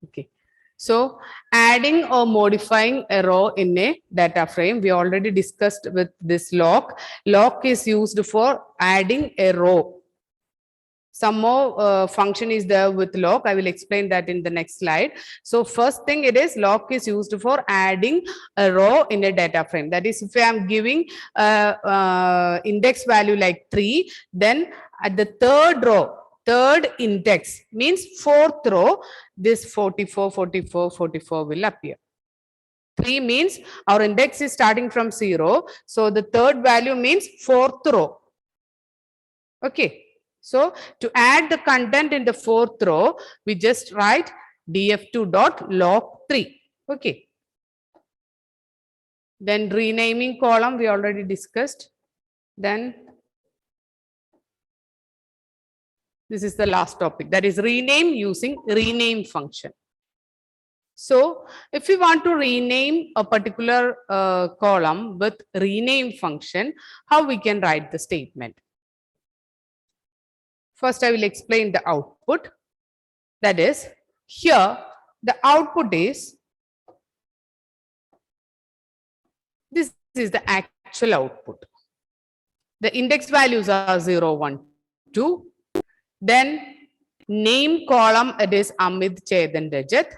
Okay. So adding or modifying a row in a data frame, we already discussed with this lock. Lock is used for adding a row. Some more function is there with lock. I will explain that in the next slide. So first thing it is, lock is used for adding a row in a data frame. That is, if I am giving index value like 3, then at the third index means fourth row, this 44, 44, 44 will appear. 3 means our index is starting from 0. So the third value means fourth row. Okay. So to add the content in the fourth row, we just write df2.log3. Okay. Then renaming column, we already discussed. Then this is the last topic, that is rename using rename function. So if we want to rename a particular column with rename function, how we can write the statement? First, I will explain the output. That is, here the output is, this is the actual output. The index values are 0, 1, 2. Then name column, it is Amit, Chetan, Rajat.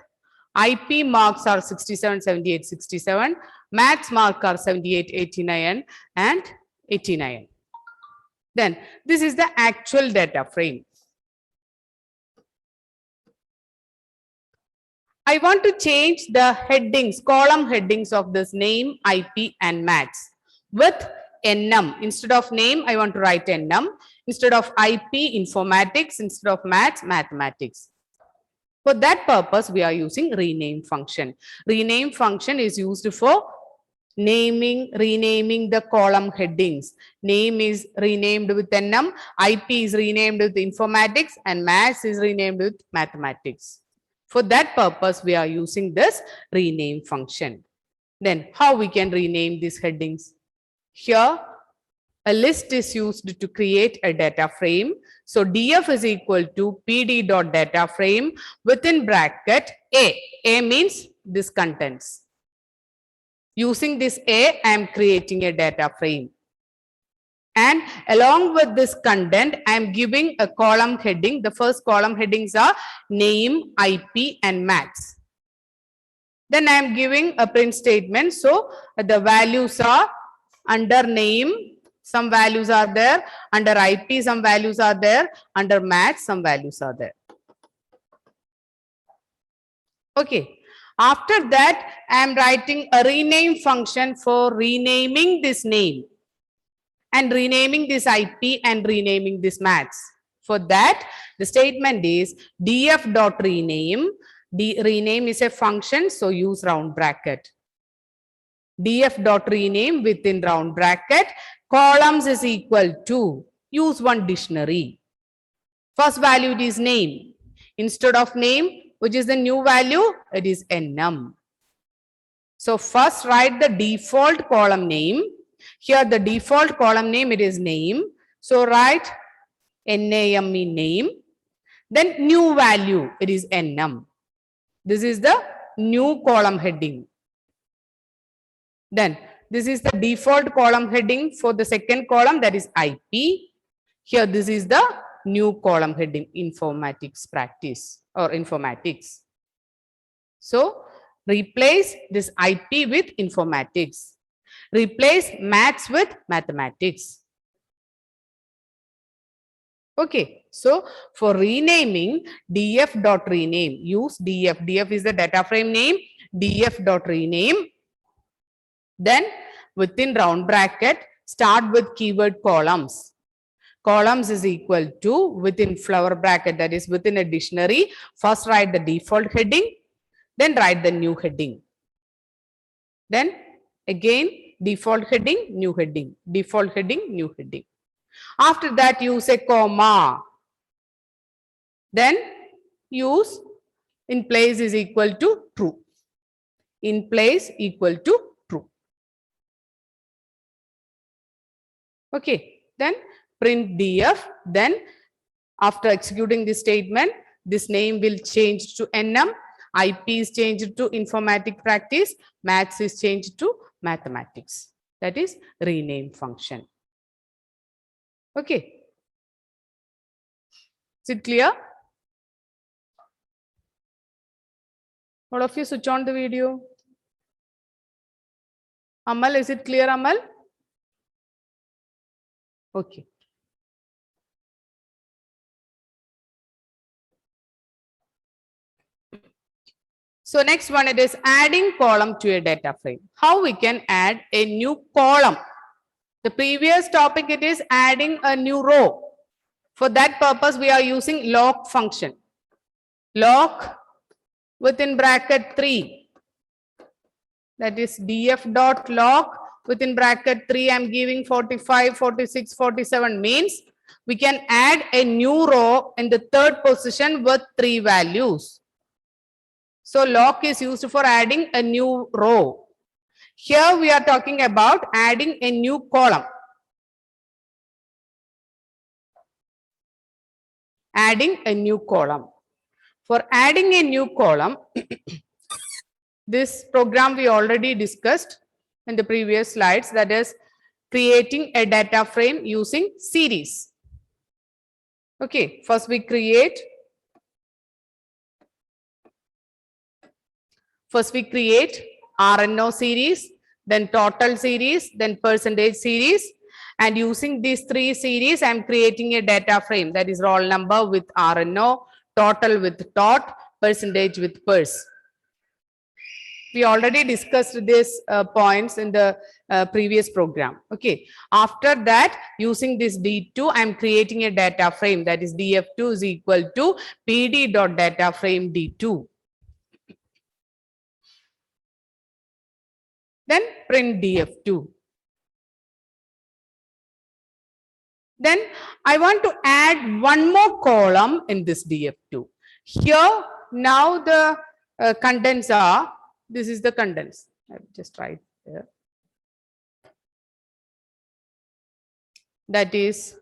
IP marks are 67, 78, 67. Maths mark are 78, 89 and 89. Then this is the actual data frame. I want to change the headings, column headings of this name, IP and maths with NM. Instead of name, I want to write NM. Instead of IP, informatics. Instead of maths, mathematics. For that purpose, we are using rename function. Rename function is used for renaming the column headings. Name is renamed with NM, IP is renamed with informatics, and maths is renamed with mathematics. For that purpose, we are using this rename function. Then how we can rename these headings? Here, a list is used to create a data frame. So df is equal to pd.dataframe within bracket A. A means this contents. Using this A, I am creating a data frame. And along with this content, I am giving a column heading. The first column headings are name, IP, and maths. Then I am giving a print statement. So the values are under name, some values are there. Under IP, some values are there. Under maths, some values are there. Okay. After that, I am writing a rename function for renaming this name and renaming this IP and renaming this maths. For that, the statement is df.rename. Rename is a function, so use round bracket. df.rename within round bracket. Columns is equal to, use one dictionary. First value is name. Instead of name, which is the new value, it is num. So first write the default column name. Here the default column name, it is name. So write name name. Then new value, it is num. This is the new column heading. Then this is the default column heading for the second column, that is IP. Here this is the new column heading, informatics practice or informatics. So replace this IP with informatics. Replace maths with mathematics. Okay, so for renaming, df.rename, use df. Df is the data frame name, df.rename. Then within round bracket, start with keyword columns. Columns is equal to, within flower bracket, that is within a dictionary, first write the default heading, then write the new heading. Then again default heading, new heading, default heading, new heading. After that, use a comma. Then use in place is equal to true. In place equal to true. Okay, then print df, then after executing this statement, this name will change to NM, IP is changed to informatic practice, maths is changed to mathematics. That is rename function. Okay. Is it clear? All of you switch on the video. Amal, is it clear, Amal? Okay. So next one, it is adding column to a data frame. How we can add a new column? The previous topic, it is adding a new row. For that purpose, we are using log function. Log within bracket 3. That is df.log within bracket 3. I'm giving 45, 46, 47 means we can add a new row in the third position with 3 values. So log is used for adding a new row. Here we are talking about adding a new column. Adding a new column. For adding a new column, this program we already discussed in the previous slides, that is creating a data frame using series. Okay, first we create RNO series, then total series, then percentage series, and using these 3 series I am creating a data frame, that is roll number with RNO, total with tot, percentage with pers. We already discussed these points in the previous program. Okay. After that, using this D2, I am creating a data frame, that is df2 is equal to pd.dataframe D2. Then print df2. Then I want to add one more column in this df2. Here now the contents are, this is the contents. I just write there. That is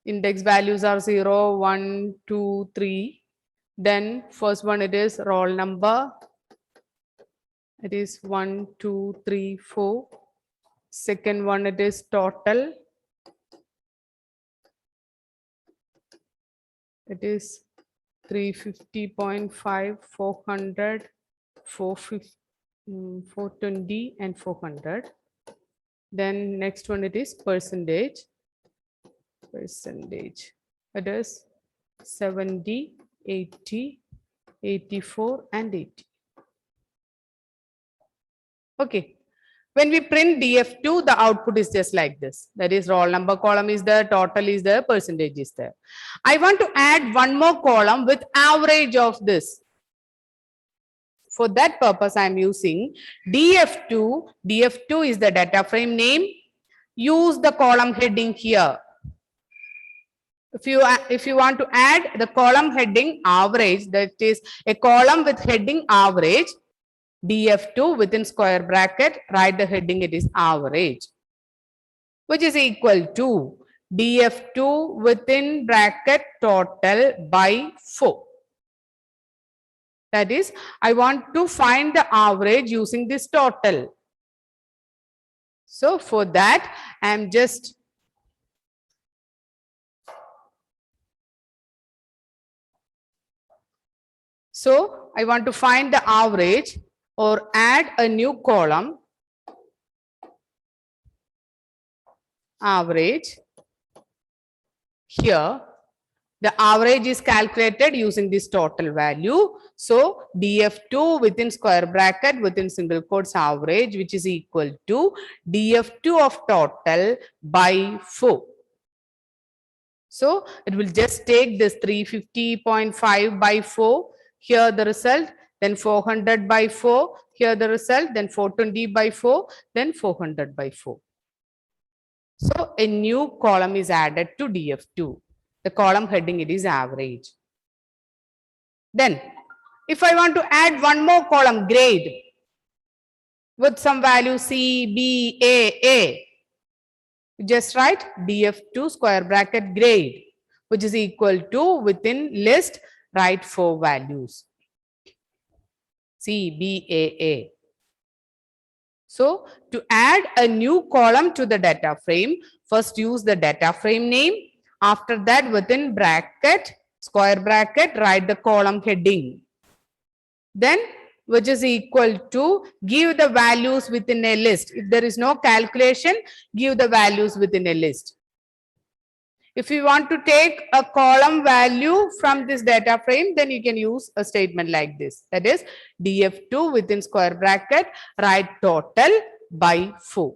index values are 0, 1, 2, 3. Then first one, it is roll number. It is 1, 2, 3, 4. Second one, it is total. It is 350.5, 400, 420 and 400. Then next one, it is percentage. It is 70, 80, 84 and 80. Okay. When we print df2, the output is just like this. That is roll number column is there, total is there, percentage is there. I want to add one more column with average of this. For that purpose, I am using df2. df2 is the data frame name. Use the column heading here. If you want to add the column heading average, that is a column with heading average, df2 within square bracket, write the heading, it is average, which is equal to df2 within bracket total by 4. That is, I want to find the average using this total. So for that, I am just I want to find the average or add a new column, average. Here, the average is calculated using this total value. So df2 within square bracket within single quotes average, which is equal to df2 of total by 4. So it will just take this 350.5 by 4. Here the result, then 400 by 4. Here the result, then 420 by 4, then 400 by 4. So a new column is added to df2. The column heading, it is average. Then if I want to add one more column, grade, with some value C, B, A. Just write df2 square bracket grade, which is equal to within list, write 4 values. C, B, A. So to add a new column to the data frame, first use the data frame name. After that, within bracket, square bracket, write the column heading. Then, which is equal to, give the values within a list. If there is no calculation, give the values within a list. If you want to take a column value from this data frame, then you can use a statement like this. That is df2 within square bracket, write total by 4.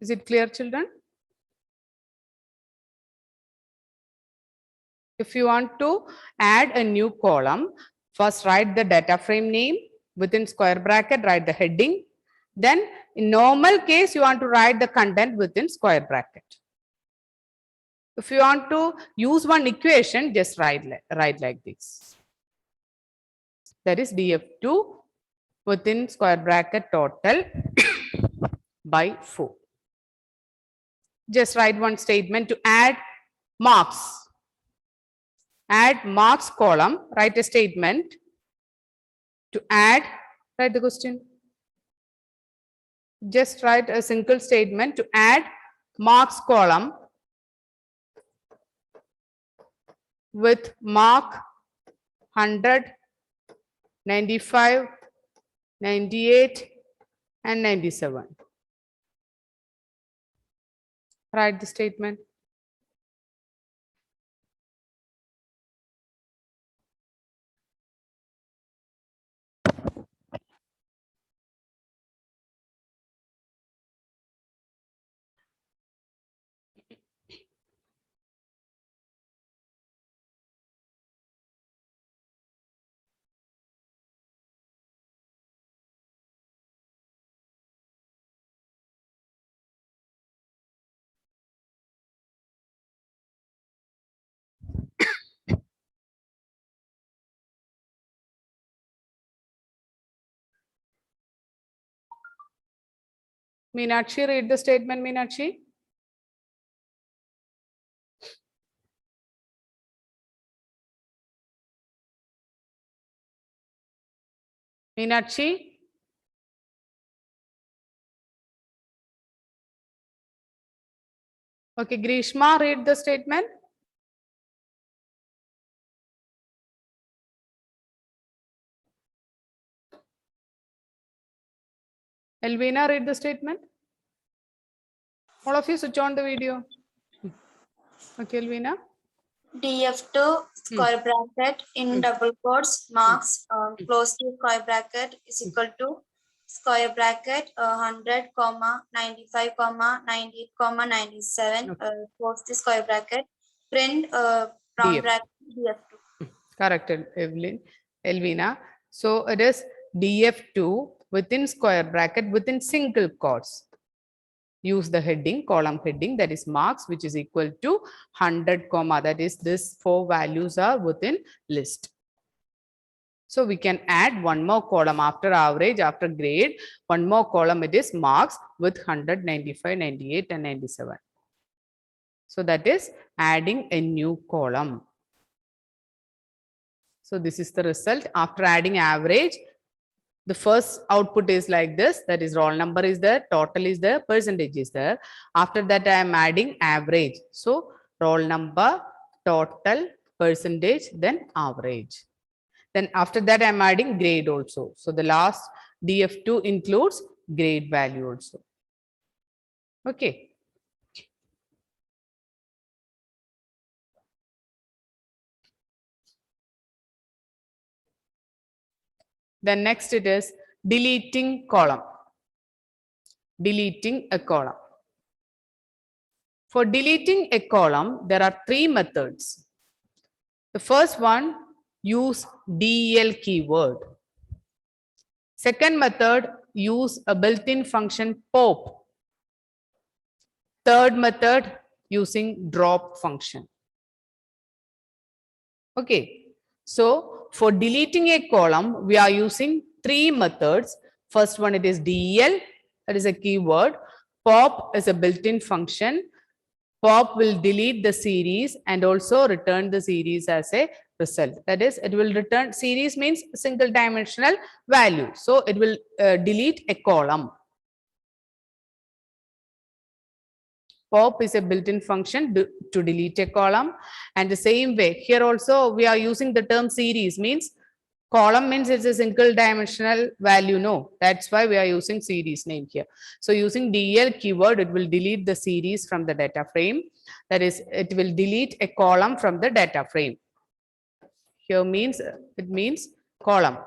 Is it clear, children? If you want to add a new column, first write the data frame name, within square bracket, write the heading. Then in normal case, you want to write the content within square bracket. If you want to use one equation, just write like this. That is df2 within square bracket total by 4. Just write one statement to add marks. Add marks column, write a statement to add, write the question. Just write a single statement to add marks column with mark 100, 95, 98 and 97. Write the statement. Meenakshi, read the statement, Meenakshi. Meenakshi. Okay, Grishma, read the statement. Elvina, read the statement. All of you switch on the video. Okay, Elvina. df2 square bracket in double quotes marks close to square bracket is equal to square bracket 100 comma 95 comma 98 comma 97 close the square bracket print round bracket df2. Corrected, Evelyn, Elvina. So it is df2 within square bracket within single quotes. Use the heading, column heading, that is marks, which is equal to 100 comma, that is this 4 values are within list. So we can add one more column after average, after grade, one more column, it is marks with 100, 95, 98 and 97. So that is adding a new column. So this is the result after adding average. The first output is like this, that is roll number is there, total is there, percentage is there. After that I am adding average. So roll number, total, percentage, then average. Then after that I am adding grade also. So the last df2 includes grade value also. Okay. Then next it is deleting column. Deleting a column. For deleting a column, there are 3 methods. The first one, use del keyword. Second method, use a built-in function pop. Third method, using drop function. Okay. So for deleting a column, we are using three methods. First one, it is del, that is a keyword. Pop is a built-in function. Pop will delete the series and also return the series as a result. That is, it will return, series means single dimensional value. So it will delete a column. Pop is a built-in function to delete a column. And the same way, here also we are using the term series, means column means it's a single dimensional value. No, that's why we are using series name here. So using del keyword, it will delete the series from the data frame. That is, it will delete a column from the data frame. Here means, it means column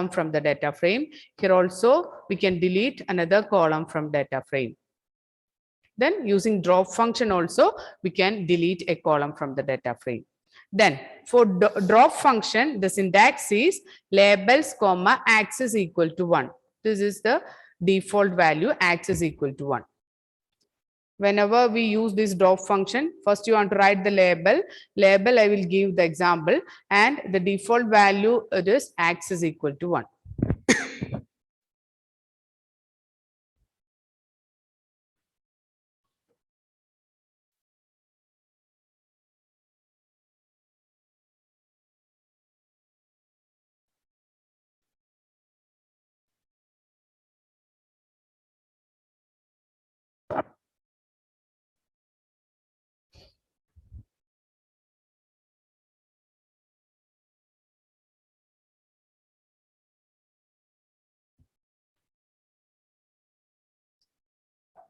from the data frame. Here also we can delete another column from data frame. Then using drop function also, we can delete a column from the data frame. Then for drop function, the syntax is labels, comma, axis equal to 1. This is the default value, axis equal to 1. Whenever we use this drop function, first you want to write the label. Label, I will give the example, and the default value, it is axis equal to 1.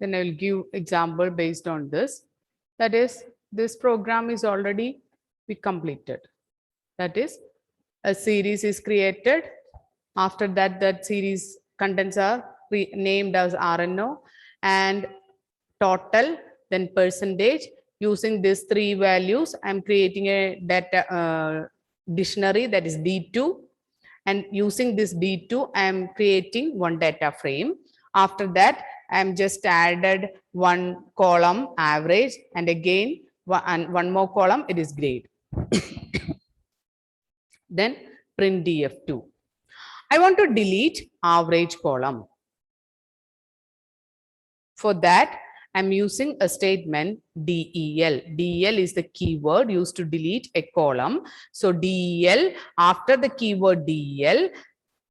Then I will give example based on this. That is, this program is already be completed. That is, a series is created. After that, that series contents are named as RNO and total, then percentage. Using these three values, I'm creating a data dictionary, that is D2. And using this D2, I'm creating one data frame. After that, I'm just added one column average, and again one more column, it is grade. Then print df2. I want to delete average column. For that, I'm using a statement del. Del is the keyword used to delete a column. So del, after the keyword del,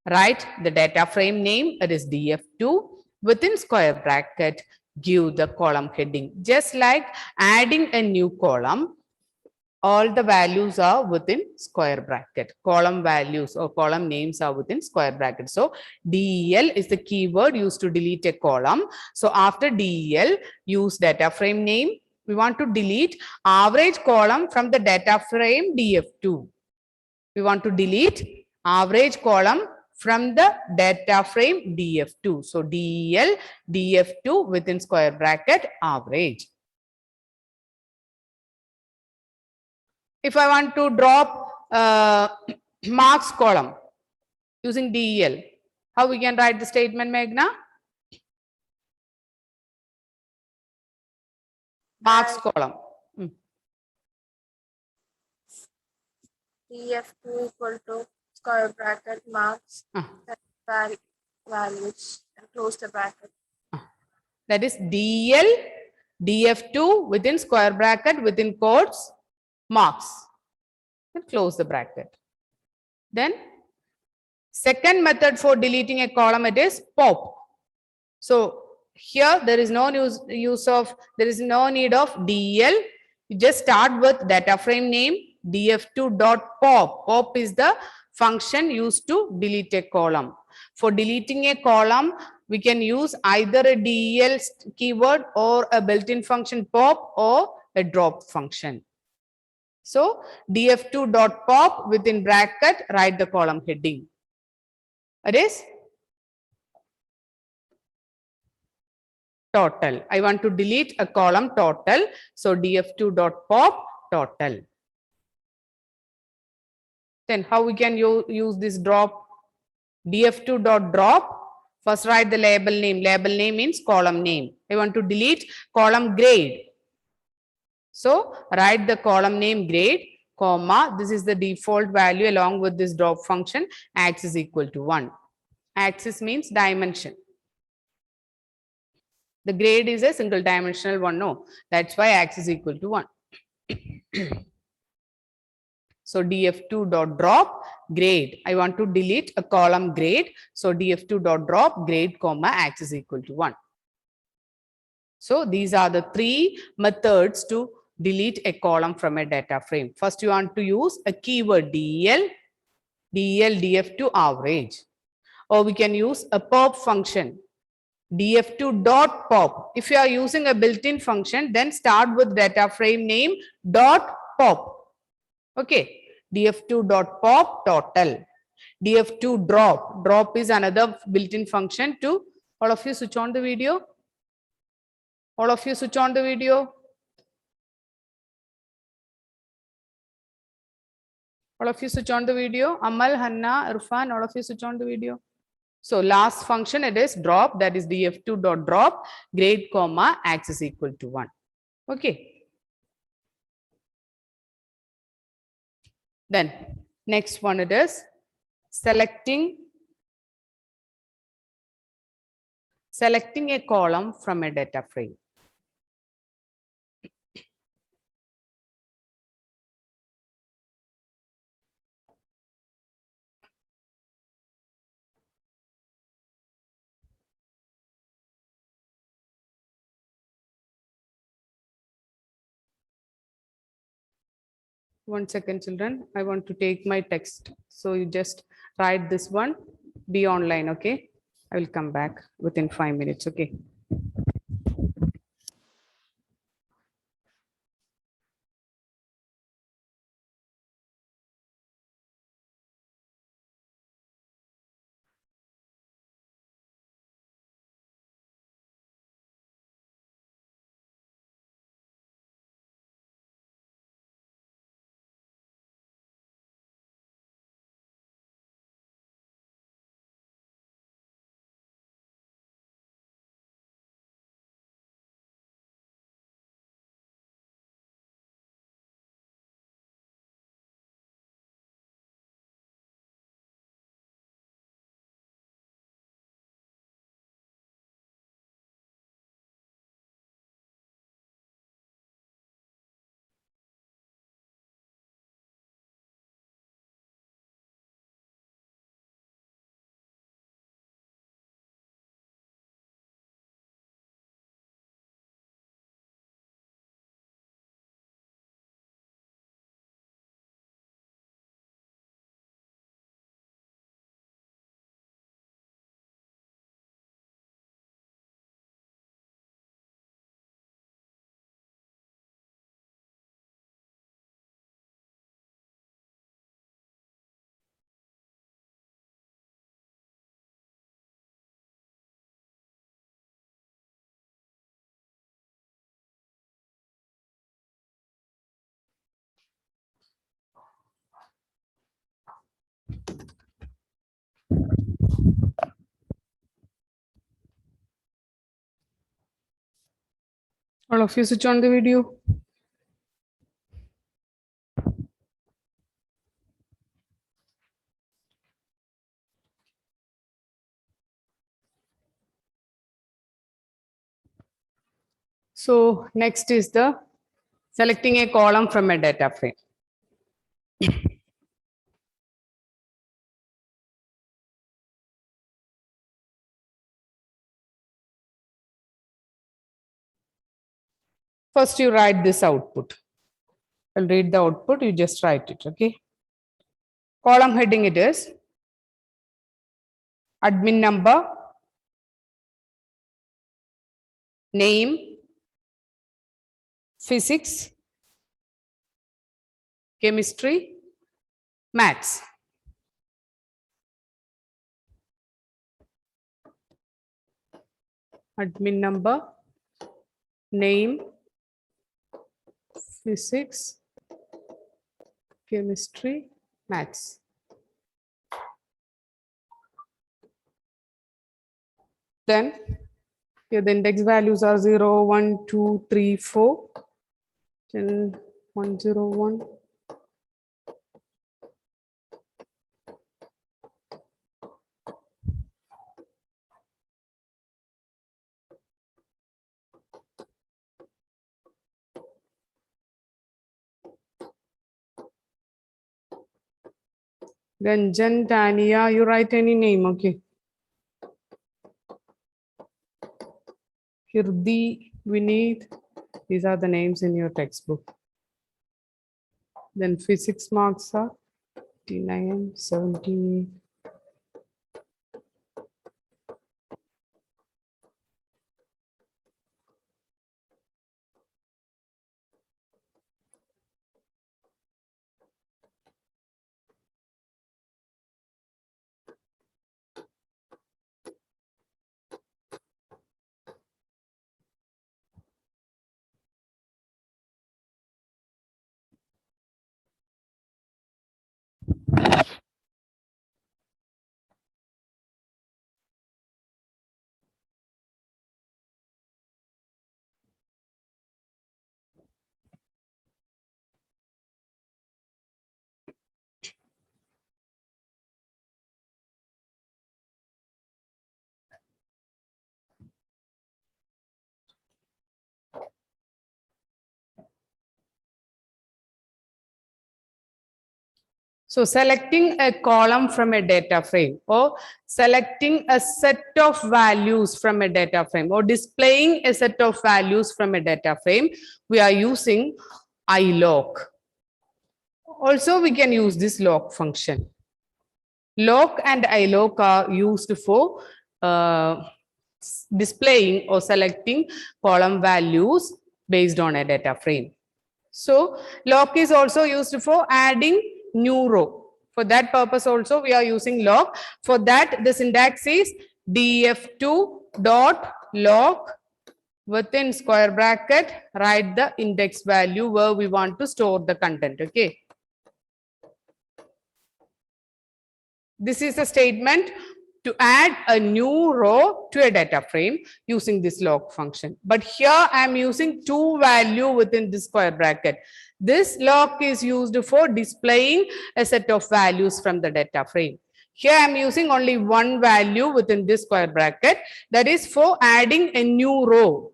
write the data frame name, it is df2. Within square bracket, give the column heading. Just like adding a new column, all the values are within square bracket. Column values or column names are within square bracket. So del is the keyword used to delete a column. So after del, use data frame name. We want to delete average column from the data frame df2. We want to delete average column from the data frame df2. So del df2 within square bracket average. If I want to drop marks column using del, how we can write the statement, Meghna? Marks column. df2 equal to square bracket marks values and close the bracket. That is del df2 within square bracket within quotes marks, and close the bracket. Then second method for deleting a column, it is pop. So here there is no there is no need of del. You just start with data frame name df2.pop. Pop is the function used to delete a column. For deleting a column, we can use either a del keyword or a built-in function pop or a drop function. So df2.pop within bracket, write the column heading. It is total. I want to delete a column total. So df2.pop total. Then how we can use this drop? df2.drop. First write the label name. Label name means column name. I want to delete column grade. So write the column name grade. comma, this is the default value along with this drop function, x is equal to 1. Axis means dimension. The grade is a single dimensional one, no? That's why x is equal to 1. So df2 dot drop grade. I want to delete a column grade. So df2 dot drop grade comma x is equal to 1. So these are the three methods to delete a column from a data frame. First, you want to use a keyword del, df2 average. Or we can use a pop function, df2 dot pop. If you are using a built-in function, then start with data frame name dot pop. Okay, df2 dot pop total. df2 drop. Drop is another built-in function to all of you switch on the video. All of you switch on the video. All of you switch on the video. Amal, Hanna, Irfan, all of you switch on the video. So last function it is drop, that is df2 dot drop grade comma x is equal to 1. Okay. Then next one it is selecting a column from a data frame. One second, children. I want to take my text. So you just write this one, be online, okay? I will come back within 5 minutes, okay? All of you switch on the video. So next is the selecting a column from a data frame. First you write this output. I'll read the output, you just write it, okay? Column heading it is admin number, name, physics, chemistry, maths. Admin number, name, physics, chemistry, maths. Then here the index values are 0, 1, 2, 3, 4. Then 101, Ganjan, Tania, you write any name, okay. Hirdi, Vineet, these are the names in your textbook. Then physics marks are 59, 70. So selecting a column from a data frame or selecting a set of values from a data frame or displaying a set of values from a data frame, we are using ilog. Also, we can use this log function. Log and ilog are used for displaying or selecting column values based on a data frame. So log is also used for adding new row. For that purpose also we are using log. For that the syntax is df2 dot log within square bracket write the index value where we want to store the content. Okay. This is a statement to add a new row to a data frame using this log function. But here I am using two value within this square bracket. This log is used for displaying a set of values from the data frame. Here I am using only one value within this square bracket, that is for adding a new row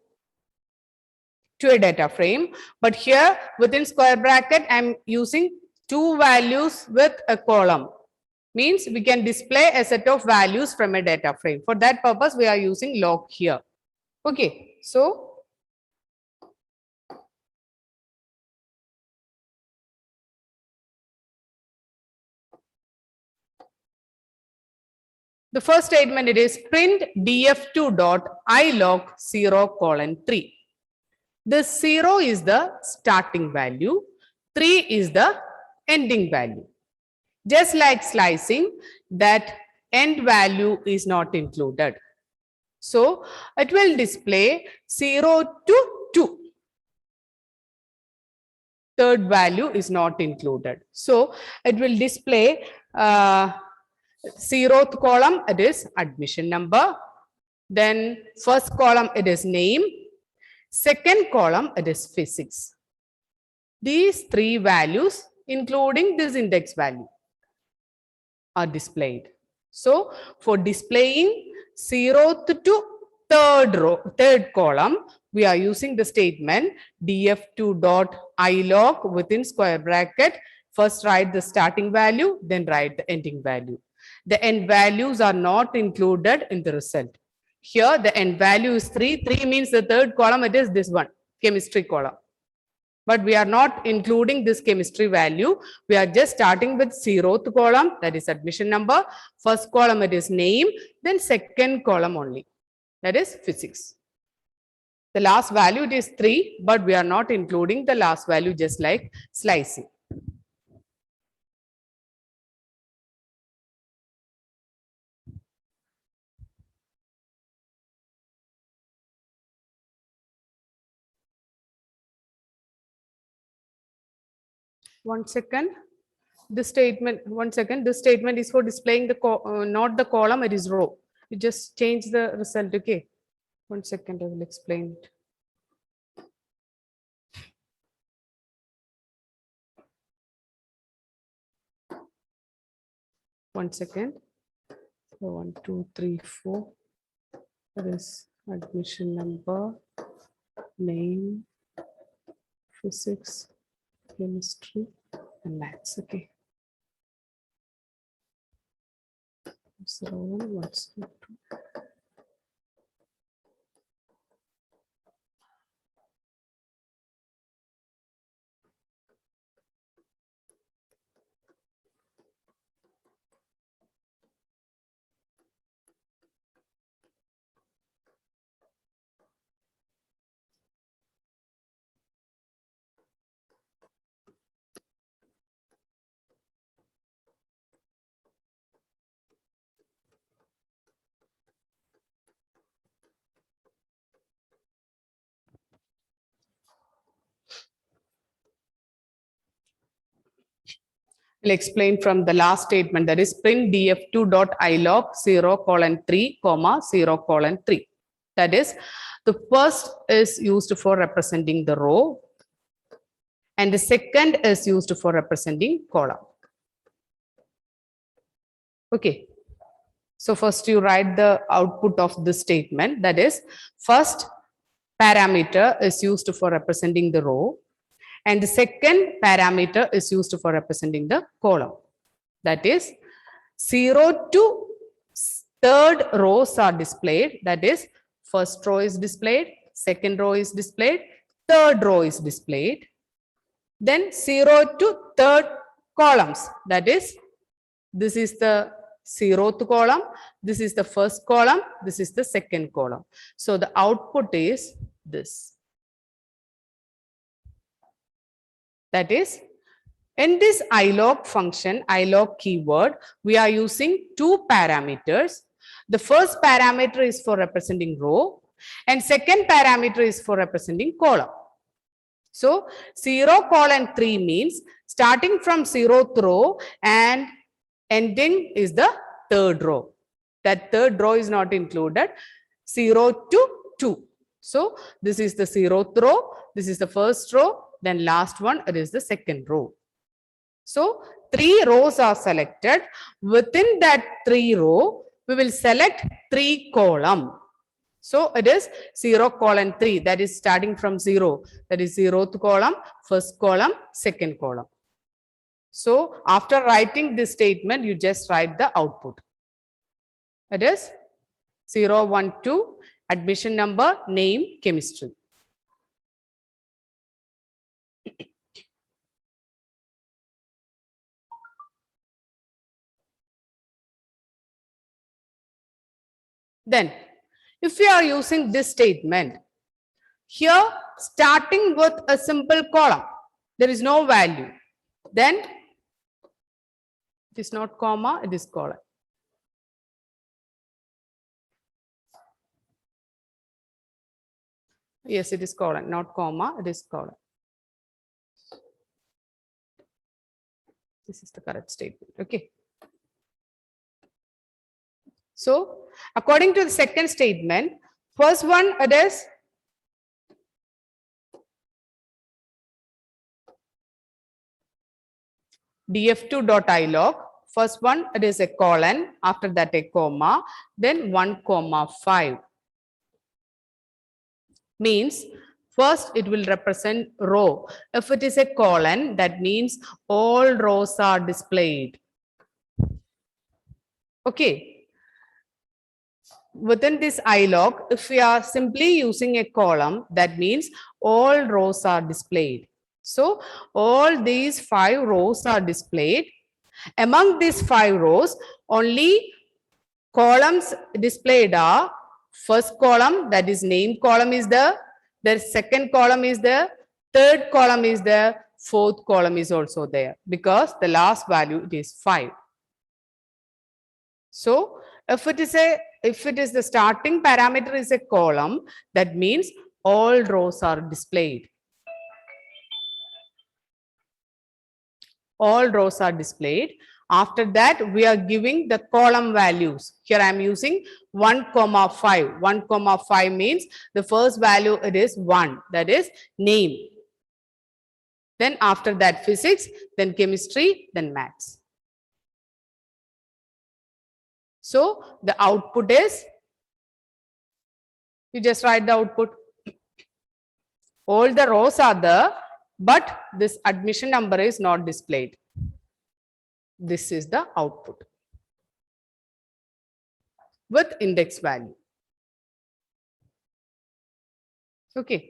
to a data frame. But here within square bracket I am using two values with a column. Means we can display a set of values from a data frame. For that purpose, we are using log here. Okay, so the first statement it is print df2 dot ilog 0:3. The 0 is the starting value, 3 is the ending value. Just like slicing, that end value is not included. So it will display 0 to 2. Third value is not included. So it will display 0th column, it is admission number. Then first column, it is name. Second column, it is physics. These three values, including this index value, are displayed. So for displaying 0th to third column, we are using the statement df2 dot ilog within square bracket. First write the starting value, then write the ending value. The end values are not included in the result. Here the end value is 3. 3 means the third column, it is this one, chemistry column. But we are not including this chemistry value. We are just starting with 0th column, that is admission number. First column, it is name. Then second column only, that is physics. The last value, it is 3, but we are not including the last value, just like slicing. One second. This statement, one second. This statement is for displaying the not the column, it is row. You just change the result. Okay. One second, I will explain it. One second. So 1, 2, 3, 4. That is admission number, name, physics, chemistry, and maths. Okay. 102. We'll explain from the last statement, that is print df2.ilog 0:3, 0:3. That is, the first is used for representing the row and the second is used for representing column. Okay. So first you write the output of this statement, that is first parameter is used for representing the row and the second parameter is used for representing the column. That is 0 to third rows are displayed, that is first row is displayed, second row is displayed, third row is displayed. Then 0 to third columns, that is this is the 0th column, this is the first column, this is the second column. So the output is this. That is, in this ilog function, ilog keyword, we are using two parameters. The first parameter is for representing row and second parameter is for representing column. So 0:3 means starting from 0th row and ending is the third row. That third row is not included. 0 to 2. So this is the 0th row, this is the first row, then last one, it is the second row. So 3 rows are selected. Within that 3 row, we will select 3 column. So it is 0:3, that is starting from 0, that is 0th column, first column, second column. So after writing this statement, you just write the output. It is 012, admission number, name, chemistry. Then, if we are using this statement, here starting with a simple column, there is no value. Then it is not comma, it is colon. Yes, it is colon, not comma, it is colon. This is the correct statement. Okay. So, according to the second statement, first one it is df2.ilog. First one it is a colon, after that a comma, then 1,5. Means first it will represent row. If it is a colon, that means all rows are displayed. Okay. Within this ilog, if we are simply using a column, that means all rows are displayed. So all these 5 rows are displayed. Among these 5 rows, only columns displayed are first column, that is name column is there, the second column is there, third column is there, fourth column is also there, because the last value it is 5. So if it is the starting parameter is a column, that means all rows are displayed. All rows are displayed. After that, we are giving the column values. Here I am using 1,5. 1,5 means the first value it is 1, that is name. Then after that physics, then chemistry, then maths. So the output is, you just write the output. All the rows are there, but this admission number is not displayed. This is the output. with index value. Okay.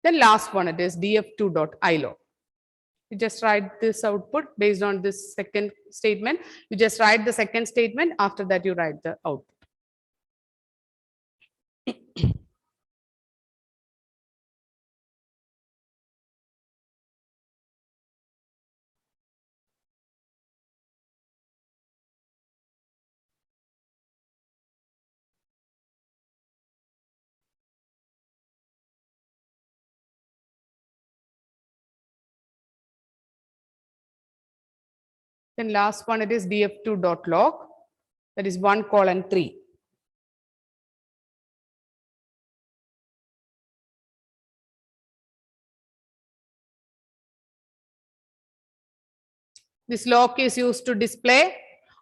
Then last one, it is df2.ilog. You just write this output based on this second statement. You just write the second statement. After that, you write the output. Then last one, it is df2.log. That is 1:3. This log is used to display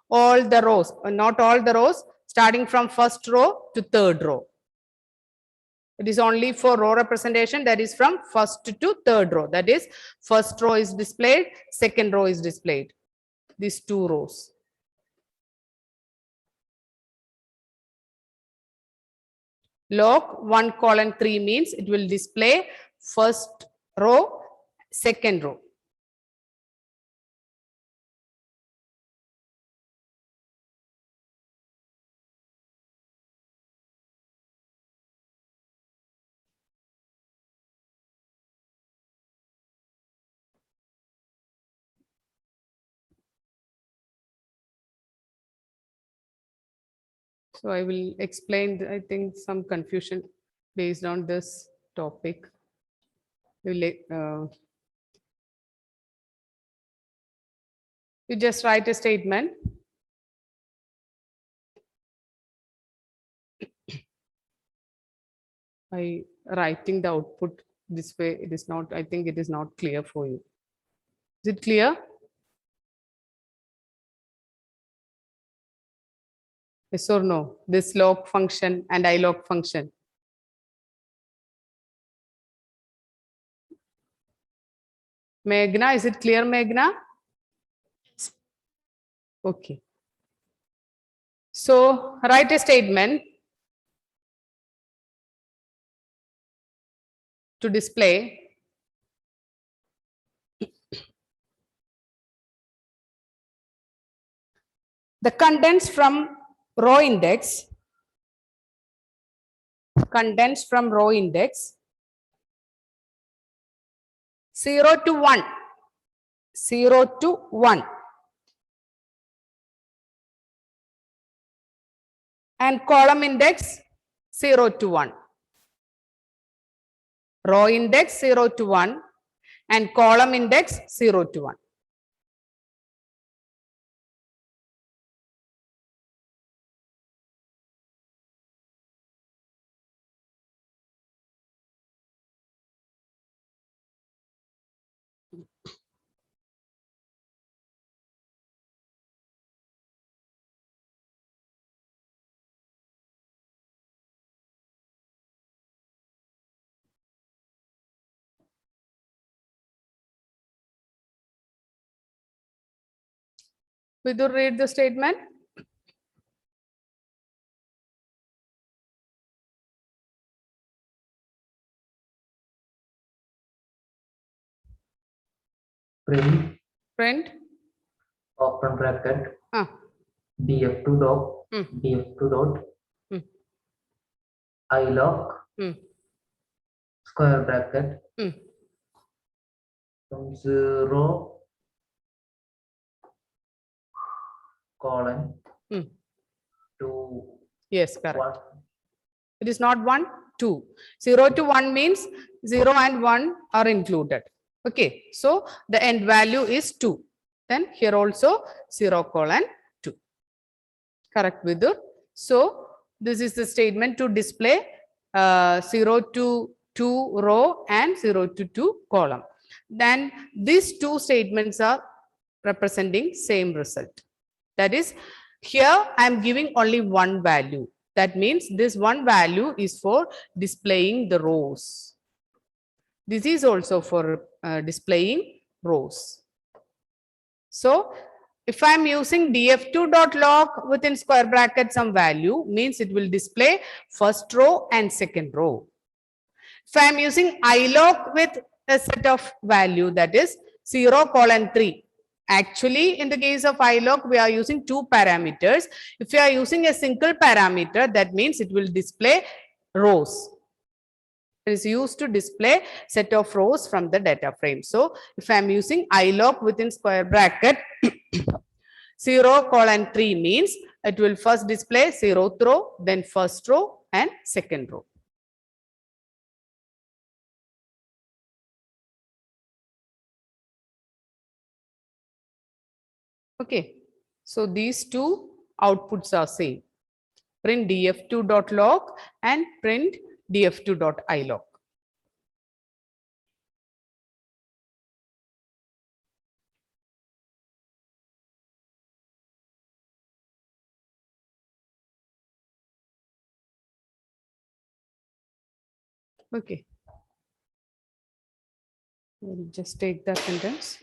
all the rows, not all the rows, starting from first row to third row. It is only for row representation, that is from first to third row. That is, first row is displayed, second row is displayed. These two rows. Log 1:3 means it will display first row, second row. So I will explain, I think, some confusion based on this topic. You just write a statement. By writing the output this way, it is not, I think it is not clear for you. Is it clear? Yes or no? This log function and ilog function. Meghna, is it clear, Meghna? Okay. So write a statement to display the contents from row index, 0 to 1, 0 to 1, and column index 0 to 1. Row index 0 to 1 and column index 0 to 1. Vidur, read the statement. Print. Open bracket. Ah. df2 dot df2 dot ilog square bracket from 0 colon to Yes, correct. 1. It is not 1, 2. 0 to 1 means 0 and 1 are included. Okay, so the end value is 2. Then here also 0 colon 2. Correct, Vidur? So this is the statement to display 0 to 2 row and 0 to 2 column. Then these two statements are representing same result. That is, here I am giving only one value. That means this one value is for displaying the rows. This is also for displaying rows. So if I'm using df2.log within square bracket some value, means it will display first row and second row. If I'm using ilog with a set of value, that is 0:3. Actually, in the case of ilog, we are using two parameters. If you are using a single parameter, that means it will display rows. It is used to display set of rows from the data frame. So if I am using ilog within square bracket 0:3 means it will first display 0th row, then first row and second row. Okay, so these two outputs are same. Print df2.log and print df2.ilog. Okay, we'll just take that sentence.